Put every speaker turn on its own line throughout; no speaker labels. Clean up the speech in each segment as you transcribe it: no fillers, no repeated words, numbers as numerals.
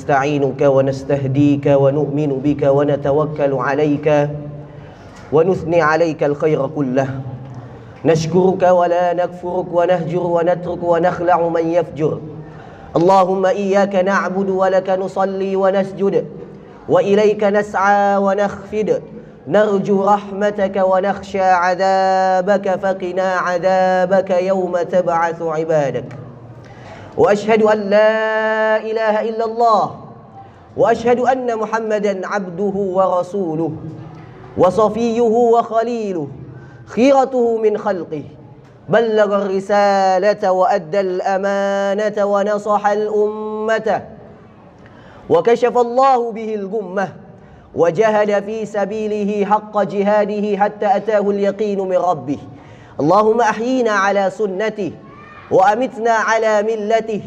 ونستعينك ونستهديك ونؤمن بك ونتوكل عليك ونثني عليك الخير كله نشكرك ولا نكفرك ونهجر ونترك ونخلع من يفجر اللهم إياك نعبد ولك نصلي ونسجد وإليك نسعى ونخفد نرجو رحمتك ونخشى عذابك فقنا عذابك يوم تبعث عبادك وأشهد أن لا إله إلا الله وأشهد أن محمدا عبده ورسوله وصفيه وخليله خيرته من خلقه بلغ الرسالة وأدى الأمانة ونصح الأمة وكشف الله به الغمة وجهد في سبيله حق جهاده حتى أتاه اليقين من ربه اللهم أحيينا على سنته وأمتنا على ملته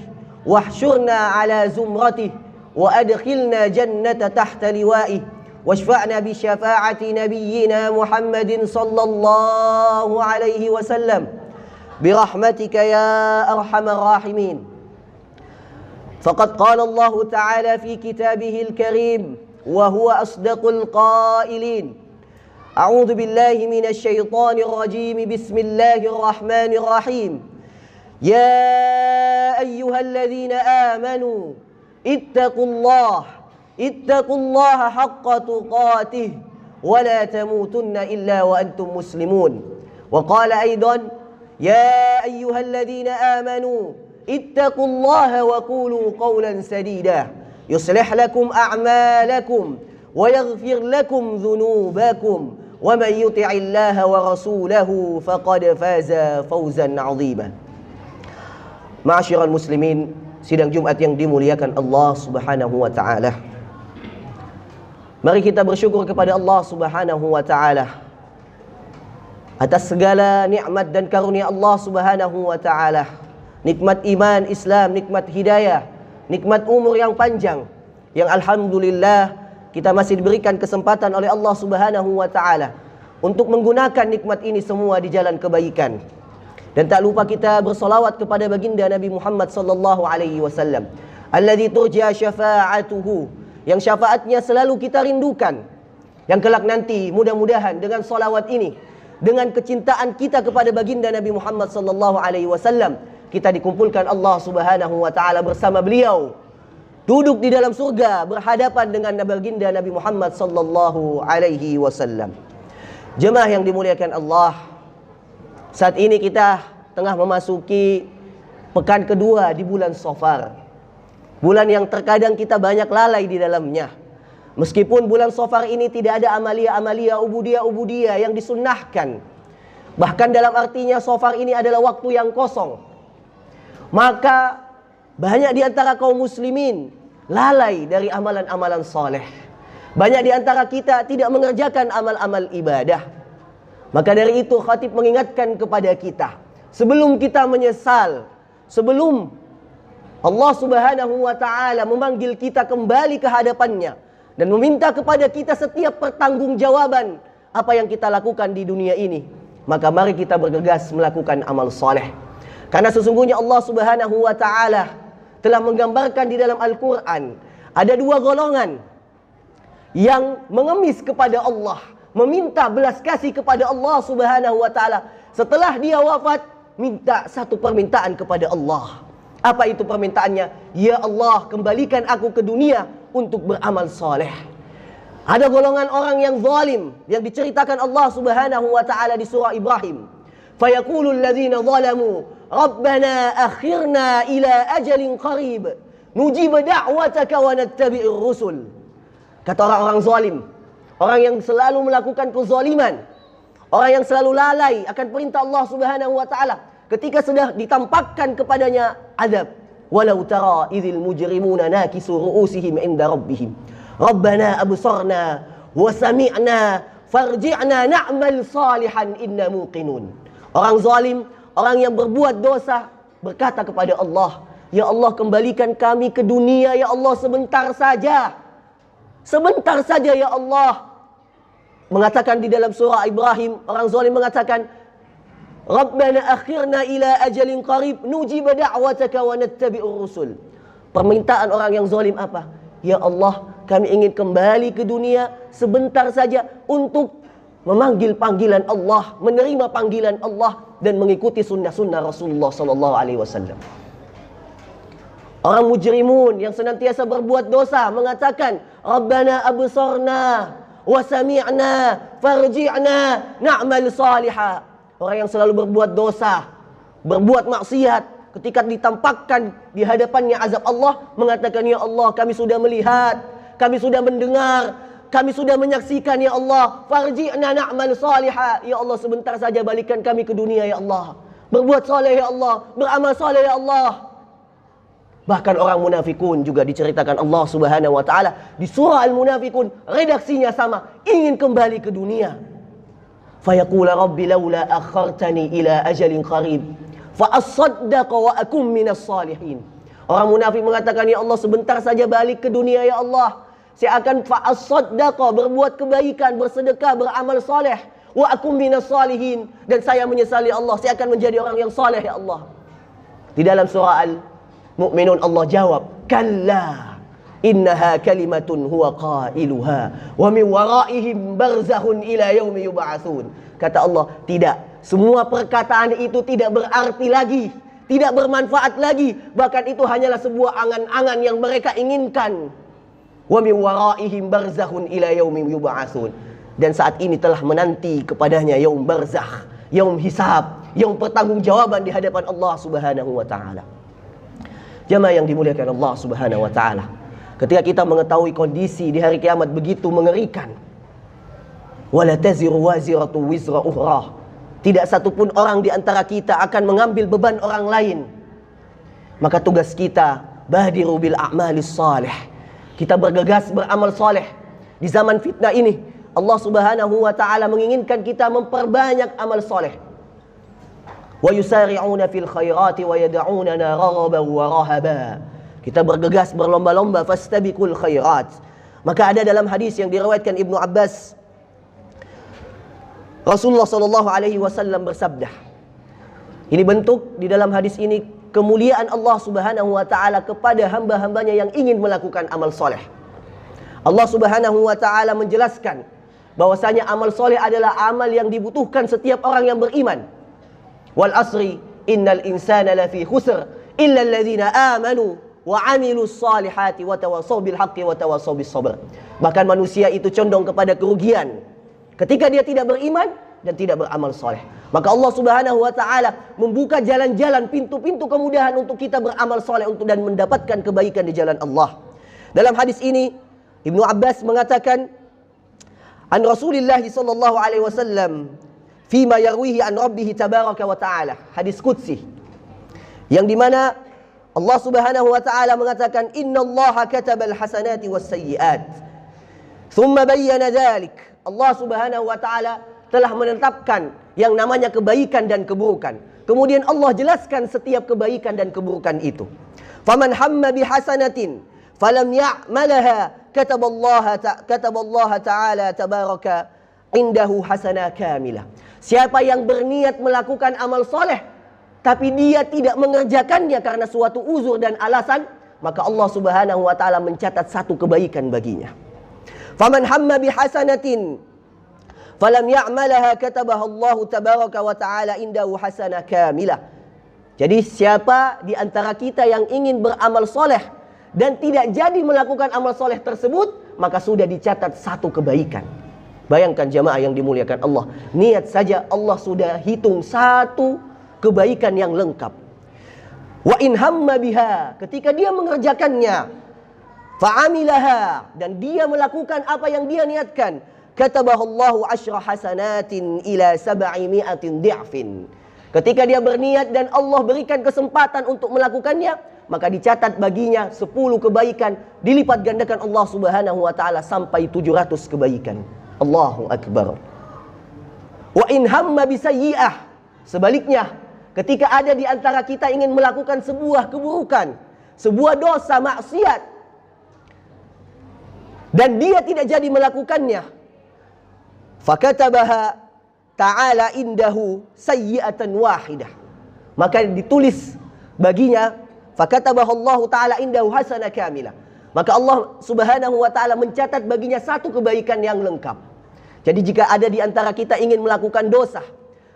واحشرنا على زمرته وأدخلنا جنة تحت لوائه واشفعنا بشفاعة نبينا محمد صلى الله عليه وسلم برحمتك يا أرحم الراحمين فقد قال الله تعالى في كتابه الكريم وهو أصدق القائلين أعوذ بالله من الشيطان الرجيم بسم الله الرحمن الرحيم يا أيها الذين آمنوا اتقوا الله حق تقاته ولا تموتن إلا وأنتم مسلمون وقال أيضا يا أيها الذين آمنوا اتقوا الله وقولوا قولا سديدا يصلح لكم أعمالكم ويغفر لكم ذنوبكم ومن يطع الله ورسوله فقد فاز فوزا عظيما. Ma'asyiral muslimin, sidang Jumat yang dimuliakan Allah Subhanahu wa taala. Mari kita bersyukur kepada Allah Subhanahu wa taala atas segala nikmat dan karunia Allah Subhanahu wa taala. Nikmat iman Islam, nikmat hidayah, nikmat umur yang panjang yang alhamdulillah kita masih diberikan kesempatan oleh Allah Subhanahu wa taala untuk menggunakan nikmat ini semua di jalan kebaikan. Dan tak lupa kita bersolawat kepada baginda Nabi Muhammad sallallahu alaihi wasallam alladzi turja syafa'atuhu, yang syafaatnya selalu kita rindukan, yang kelak nanti mudah-mudahan dengan solawat ini, dengan kecintaan kita kepada baginda Nabi Muhammad sallallahu alaihi wasallam, kita dikumpulkan Allah Subhanahu wa taala bersama beliau duduk di dalam surga berhadapan dengan baginda Nabi Muhammad sallallahu alaihi wasallam. Jemaah yang dimuliakan Allah, saat ini kita tengah memasuki pekan kedua di bulan Shafar. Bulan yang terkadang kita banyak lalai di dalamnya. Meskipun bulan Shafar ini tidak ada amalia-amalia, ubudiyah yang disunnahkan. Bahkan dalam artinya Shafar ini adalah waktu yang kosong. Maka banyak di antara kaum muslimin lalai dari amalan-amalan saleh. Banyak di antara kita tidak mengerjakan amal-amal ibadah. Maka dari itu khatib mengingatkan kepada kita, sebelum kita menyesal, sebelum Allah Subhanahu wa taala memanggil kita kembali ke hadapannya dan meminta kepada kita setiap pertanggungjawaban apa yang kita lakukan di dunia ini, maka mari kita bergegas melakukan amal saleh. Karena sesungguhnya Allah Subhanahu wa taala telah menggambarkan di dalam Al-Qur'an ada dua golongan yang mengemis kepada Allah, meminta belas kasih kepada Allah Subhanahu wa taala. Setelah dia wafat, minta satu permintaan kepada Allah. Apa itu permintaannya? Ya Allah, kembalikan aku ke dunia untuk beramal saleh. Ada golongan orang yang zalim yang diceritakan Allah Subhanahu wa taala di surah Ibrahim. Fayaqulul ladzina zalamu rabbana akhirna ila ajalin qarib nujib da'wataka wa nattabi'ir rusul. Kata orang-orang zalim, orang yang selalu melakukan kezaliman, orang yang selalu lalai akan perintah Allah Subhanahu wa taala, ketika sudah ditampakkan kepadanya azab, walau tara idzil mujrimuna nakisu ru'usihim 'inda rabbihim rabbana absarna wa sami'na farji'na na'mal salihan inna muqinun. Orang zalim, orang yang berbuat dosa berkata kepada Allah, ya Allah, kembalikan kami ke dunia ya Allah, sebentar saja. Sebentar saja ya Allah. Mengatakan di dalam surah Ibrahim, orang zalim mengatakan, Rabbana akhirna ila ajalin qarib nujib da'wataka wa nattabi'ur rusul. Permintaan orang yang zalim apa? Ya Allah, kami ingin kembali ke dunia sebentar saja untuk memanggil panggilan Allah, menerima panggilan Allah dan mengikuti sunnah-sunnah Rasulullah sallallahu alaihi wasallam. Orang mujrimun yang senantiasa berbuat dosa mengatakan, Rabbana absarna wa sami'na farji'na na'mal salihah. Orang yang selalu berbuat dosa, berbuat maksiat, ketika ditampakkan di hadapannya azab Allah, mengatakan, ya Allah, kami sudah melihat, kami sudah mendengar, kami sudah menyaksikan, ya Allah, farji'na na'mal salihah. Ya Allah, sebentar saja balikan kami ke dunia, ya Allah. Berbuat saleh, ya Allah, beramal saleh, ya Allah. Bahkan orang munafikun juga diceritakan Allah Subhanahu wa taala di surah Al-Munafikun, redaksinya sama, ingin kembali ke dunia. Fayaqula rabbi laula akhartani ila ajalin qarib fa asaddaqa wa akum minas salihin. Orang munafik mengatakan, ya Allah, sebentar saja balik ke dunia, ya Allah. Saya akan fa asaddaqa, berbuat kebaikan, bersedekah, beramal saleh, wa akum minas salihin, dan saya menyesali, Allah, saya akan menjadi orang yang saleh, ya Allah. Di dalam surah Al-Mu'minun Allah jawab, kalla innaha kalimatun huwa qailuha wa min waraihim barzakhun ila yaumi yub'atsun. Kata Allah, tidak, semua perkataan itu tidak berarti lagi, tidak bermanfaat lagi, bahkan itu hanyalah sebuah angan-angan yang mereka inginkan. Wa min waraihim barzakhun ila yaumi yub'atsun. Dan saat ini telah menanti kepadanya yaum barzakh, yaum hisab, yaum pertanggungjawaban di hadapan Allah Subhanahu wa taala. Jamaah yang dimuliakan Allah Subhanahu wa taala, ketika kita mengetahui kondisi di hari kiamat begitu mengerikan, wala taziru waziratu wizra ukhra, tidak satupun orang di antara kita akan mengambil beban orang lain, maka tugas kita badiru bil a'malis salih, kita bergegas beramal saleh. Di zaman fitnah ini Allah Subhanahu wa taala menginginkan kita memperbanyak amal saleh. Wa yusari'una fil khairati wa yad'unana raghaban wa rahaba. Kita bergegas berlomba-lomba, fastabiqul khairat. Maka ada dalam hadis yang diriwayatkan Ibnu Abbas, Rasulullah sallallahu alaihi wasallam bersabda. Ini bentuk di dalam hadis ini kemuliaan Allah Subhanahu wa taala kepada hamba-hambanya yang ingin melakukan amal soleh. Allah Subhanahu wa taala menjelaskan bahwasanya amal soleh adalah amal yang dibutuhkan setiap orang yang beriman. Wal asri innal insana lafi khusr illa alladhina amanu wa amilus salihati wa tawassaw bil haqqi wa tawassaw bis sabr. Bahkan manusia itu condong kepada kerugian ketika dia tidak beriman dan tidak beramal soleh. Maka Allah Subhanahu wa taala membuka jalan-jalan, pintu-pintu kemudahan untuk kita beramal soleh untuk dan mendapatkan kebaikan di jalan Allah. Dalam hadis ini Ibnu Abbas mengatakan an Rasulillah sallallahu alaihi wasallam fima yarwihi an rabbih tabaraka wa ta'ala, hadis qudsi yang dimana Allah Subhanahu wa ta'ala mengatakan innallaha katabal hasanati was sayyiat thumma bayyana dzalik. Allah Subhanahu wa ta'ala telah menetapkan yang namanya kebaikan dan keburukan, kemudian Allah jelaskan setiap kebaikan dan keburukan itu. Faman hamma bihasanatin falam ya'malaha kataballaha ta'ala tabaraka indahu hasanah kamilah. Siapa yang berniat melakukan amal soleh tapi dia tidak mengerjakannya karena suatu uzur dan alasan, maka Allah Subhanahu wa taala mencatat satu kebaikan baginya. Faman hamma bihasanatin falam ya'malaha katabaha Allah tabaraka wa taala indahu hasanah kamilah. Jadi siapa di antara kita yang ingin beramal soleh dan tidak jadi melakukan amal soleh tersebut, maka sudah dicatat satu kebaikan. Bayangkan jamaah yang dimuliakan Allah, niat saja Allah sudah hitung satu kebaikan yang lengkap. Wa in hamma biha, ketika dia mengerjakannya, fa'amilaha, dan dia melakukan apa yang dia niatkan, katabahallahu asyra hasanatin ila 700 di'fin. Ketika dia berniat dan Allah berikan kesempatan untuk melakukannya, maka dicatat baginya 10 kebaikan, dilipat gandakan Allah Subhanahu wa taala sampai 700 kebaikan. Allahu akbar. Wa in hamma bisayyi'ah, sebaliknya, ketika ada di antara kita ingin melakukan sebuah keburukan, sebuah dosa maksiat, dan dia tidak jadi melakukannya, fakatabaha ta'ala indahu sayyi'atan wahidah, maka ditulis baginya, fakatabaha Allah ta'ala indahu hasanah kamilah, maka Allah Subhanahu wa ta'ala mencatat baginya satu kebaikan yang lengkap. Jadi jika ada di antara kita ingin melakukan dosa,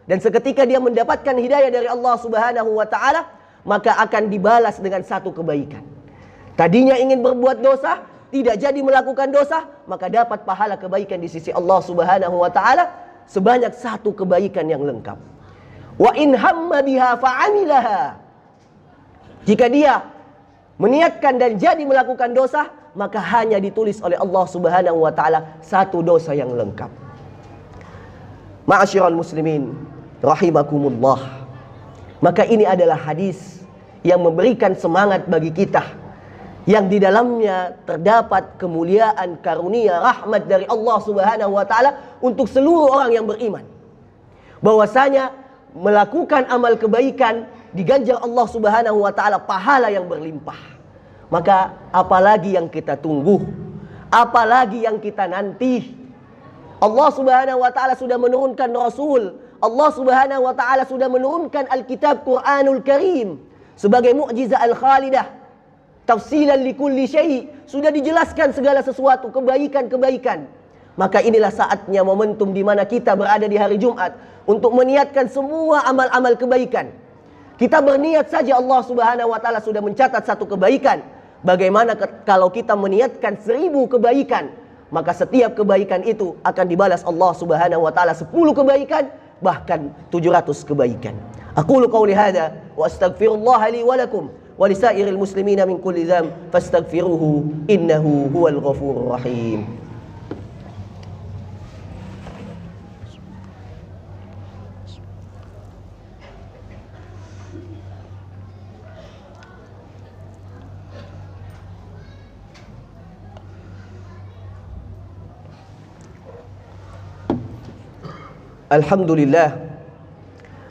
dan seketika dia mendapatkan hidayah dari Allah Subhanahu wa ta'ala, maka akan dibalas dengan satu kebaikan. Tadinya ingin berbuat dosa, tidak jadi melakukan dosa, maka dapat pahala kebaikan di sisi Allah Subhanahu wa ta'ala sebanyak satu kebaikan yang lengkap. Wa in hamma biha fa'amilaha. Jika dia meniatkan dan jadi melakukan dosa, maka hanya ditulis oleh Allah Subhanahu wa ta'ala satu dosa yang lengkap. Ma'asyiral muslimin rahimakumullah. Maka ini adalah hadis yang memberikan semangat bagi kita, yang di dalamnya terdapat kemuliaan, karunia, rahmat dari Allah Subhanahu wa ta'ala untuk seluruh orang yang beriman. Bahwasanya melakukan amal kebaikan diganjar Allah Subhanahu wa ta'ala pahala yang berlimpah. Maka apalagi yang kita tunggu, apalagi yang kita nanti. Allah Subhanahu wa ta'ala sudah menurunkan Rasul, Allah Subhanahu wa ta'ala sudah menurunkan Alkitab Quranul Karim sebagai mu'jizah al-khalidah, tafsilan likulli syai', sudah dijelaskan segala sesuatu, kebaikan-kebaikan. Maka inilah saatnya, momentum di mana kita berada di hari Jumat untuk meniatkan semua amal-amal kebaikan. Kita berniat saja, Allah Subhanahu wa ta'ala sudah mencatat satu kebaikan. Bagaimana kalau kita meniatkan 1000 kebaikan? Maka setiap kebaikan itu akan dibalas Allah Subhanahu wa ta'ala 10 kebaikan, bahkan 700 kebaikan. Aqulu qawli hadha wa astaghfirullah li wa lakum wa lisairil muslimina min kulli dzam fastaghfiruhu innahu huwal ghafurur rahim. Alhamdulillah,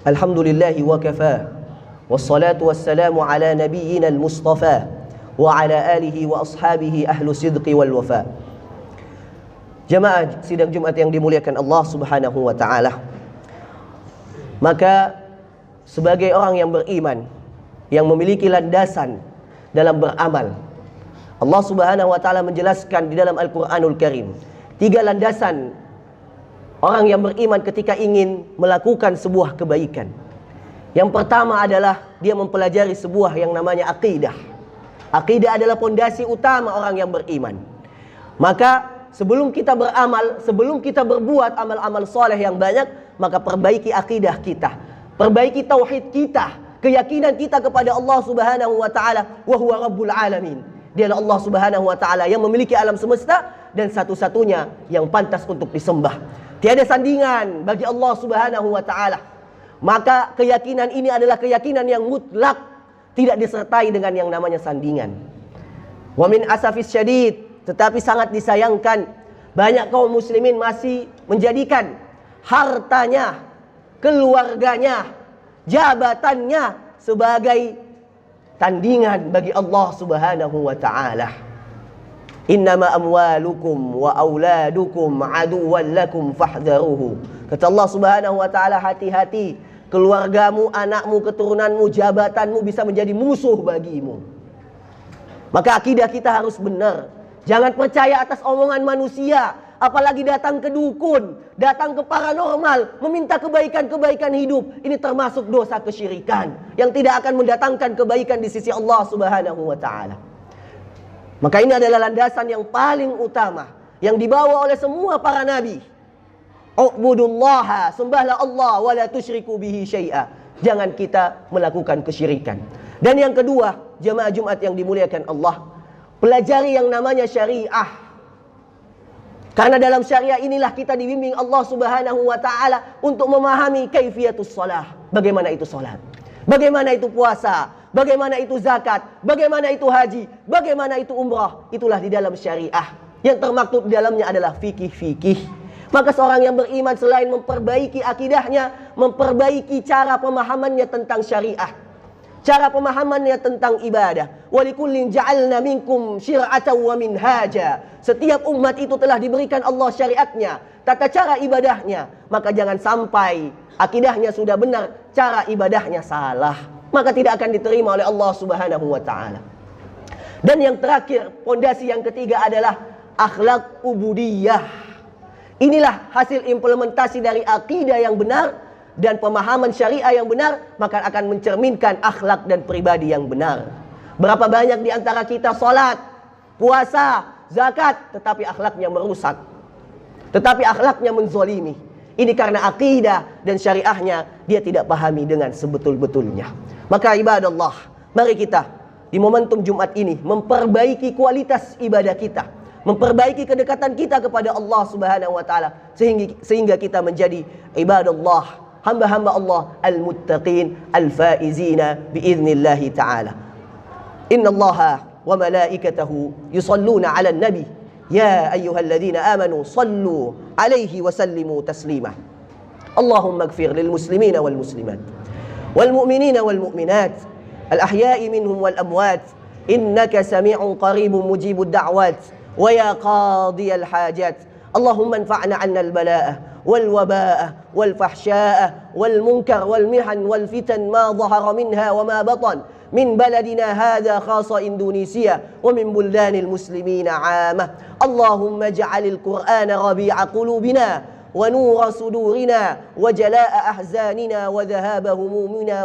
alhamdulillahi wa kafa, wassalatu wassalamu ala nabiyyina al-mustafa wa ala alihi wa ashabihi ahlu sidqi wal wafa. Jamaah sidang Jumat yang dimuliakan Allah Subhanahu wa ta'ala, maka sebagai orang yang beriman, yang memiliki landasan dalam beramal, Allah Subhanahu wa ta'ala menjelaskan di dalam Al-Quranul Karim 3 landasan orang yang beriman ketika ingin melakukan sebuah kebaikan. Yang pertama adalah dia mempelajari sebuah yang namanya akidah. Akidah adalah pondasi utama orang yang beriman. Maka sebelum kita beramal, sebelum kita berbuat amal-amal soleh yang banyak, maka perbaiki akidah kita, perbaiki tauhid kita, keyakinan kita kepada Allah Subhanahu wa ta'ala, wa huwa rabbul alamin. Dia adalah Allah Subhanahu wa ta'ala yang memiliki alam semesta dan satu-satunya yang pantas untuk disembah. Tiada sandingan bagi Allah Subhanahu wa ta'ala. Maka keyakinan ini adalah keyakinan yang mutlak, tidak disertai dengan yang namanya sandingan. Wa min asafis syadid, tetapi sangat disayangkan, banyak kaum muslimin masih menjadikan hartanya, keluarganya, jabatannya sebagai tandingan bagi Allah Subhanahu wa ta'ala. Innama amwalukum wa auladukum aduwwan lakum fahdharuhu. Kata Allah Subhanahu wa ta'ala, hati-hati, keluargamu, anakmu, keturunanmu, jabatanmu bisa menjadi musuh bagimu. Maka akidah kita harus benar. Jangan percaya atas omongan manusia, apalagi datang ke dukun, datang ke paranormal, meminta kebaikan-kebaikan hidup. Ini termasuk dosa kesyirikan yang tidak akan mendatangkan kebaikan di sisi Allah Subhanahu wa ta'ala. Maka ini adalah landasan yang paling utama yang dibawa oleh semua para nabi. U'budullaha, sembahlah Allah, wa la tusyriku bihi syai'a. Jangan kita melakukan kesyirikan. Dan yang kedua, jamaah Jumat yang dimuliakan Allah, pelajari yang namanya syariah. Karena dalam syariah inilah kita dibimbing Allah Subhanahu wa ta'ala untuk memahami kaifiyatus shalah. Bagaimana itu salat? Bagaimana itu puasa? Bagaimana itu zakat? Bagaimana itu haji? Bagaimana itu umrah? Itulah di dalam syariah. Yang termaktub di dalamnya adalah fikih-fikih. Maka seorang yang beriman selain memperbaiki akidahnya, memperbaiki cara pemahamannya tentang syariah, cara pemahamannya tentang ibadah. Walikullin ja'alna minkum syir'atan wa minhaja. Setiap umat itu telah diberikan Allah syariatnya, tata cara ibadahnya. Maka jangan sampai akidahnya sudah benar, cara ibadahnya salah, maka tidak akan diterima oleh Allah Subhanahu wa ta'ala. Dan yang terakhir, pondasi yang ketiga adalah akhlak ubudiyah. Inilah hasil implementasi dari akidah yang benar dan pemahaman syariah yang benar, maka akan mencerminkan akhlak dan pribadi yang benar. Berapa banyak di antara kita salat, puasa, zakat, tetapi akhlaknya merusak, tetapi akhlaknya menzolimi. Ini karena akidah dan syariahnya dia tidak pahami dengan sebetul-betulnya. Maka ibadallah, mari kita di momentum Jumat ini memperbaiki kualitas ibadah kita, memperbaiki kedekatan kita kepada Allah Subhanahu wa taala, sehingga kita menjadi ibadallah, hamba-hamba Allah al-muttaqin al-faizina biiznillah taala. Innallaha wa malaikatahu yusalluna 'alan nabi ya ayyuhalladzina amanu sallu 'alaihi wa sallimu taslima. Allahumma ighfir lil muslimina wal muslimat wal mu'minina wal mu'minat al ahya'i minhum wal amwat innaka sami'un qaribun mujibud da'wat wa ya qadiyal hajat. Allahumma anfa'na 'anna al balaa'a wal wabaa'a wal fahsyaa'a wal munkar wal mihan wal fitan ma dhahara minha wa ma batan من بلدنا هذا خاصة إندونيسيا ومن بلدان المسلمين عامة. اللهم اجعل القرآن ربيع قلوبنا ونور صدورنا وجلاء أحزاننا وذهاب همومنا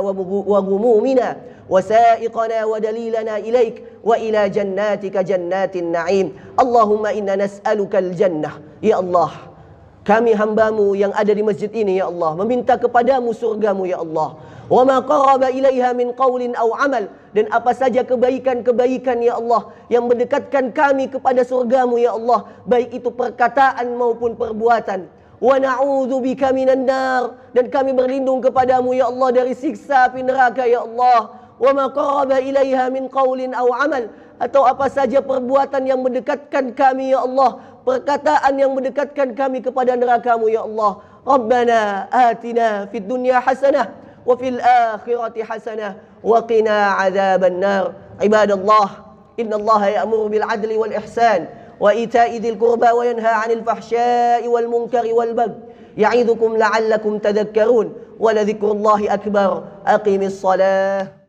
وغمومنا وسائقنا ودليلنا إليك وإلى جناتك جنات النعيم. اللهم إنا نسألك الجنة. Ya Allah, kami hambamu yang ada di masjid ini ya Allah meminta kepadamu surgamu ya Allah. Wa ma qaraba ilaiha min qaulin aw amal, dan apa saja kebaikan-kebaikan ya Allah yang mendekatkan kami kepada surgamu ya Allah, baik itu perkataan maupun perbuatan. Wa na'udzubika minan nar, dan kami berlindung kepadamu ya Allah dari siksa api neraka ya Allah. Wa ma qaraba ilaiha min qaulin aw amal, atau apa saja perbuatan yang mendekatkan kami ya Allah, perkataan yang mendekatkan kami kepada neraka-Mu ya Allah. Rabbana atina fid dunya hasanah wa fil akhirati hasanah wa qina adzaban nar. Ibadallah, innallaha ya'muru bil adli wal ihsan wa ita'i dzil qurba wa yanha 'anil fahsya'i wal munkari wal baghi ya'idukum la'allakum tadhakkarun wa la dzikrullahi akbar. Aqimis shalah.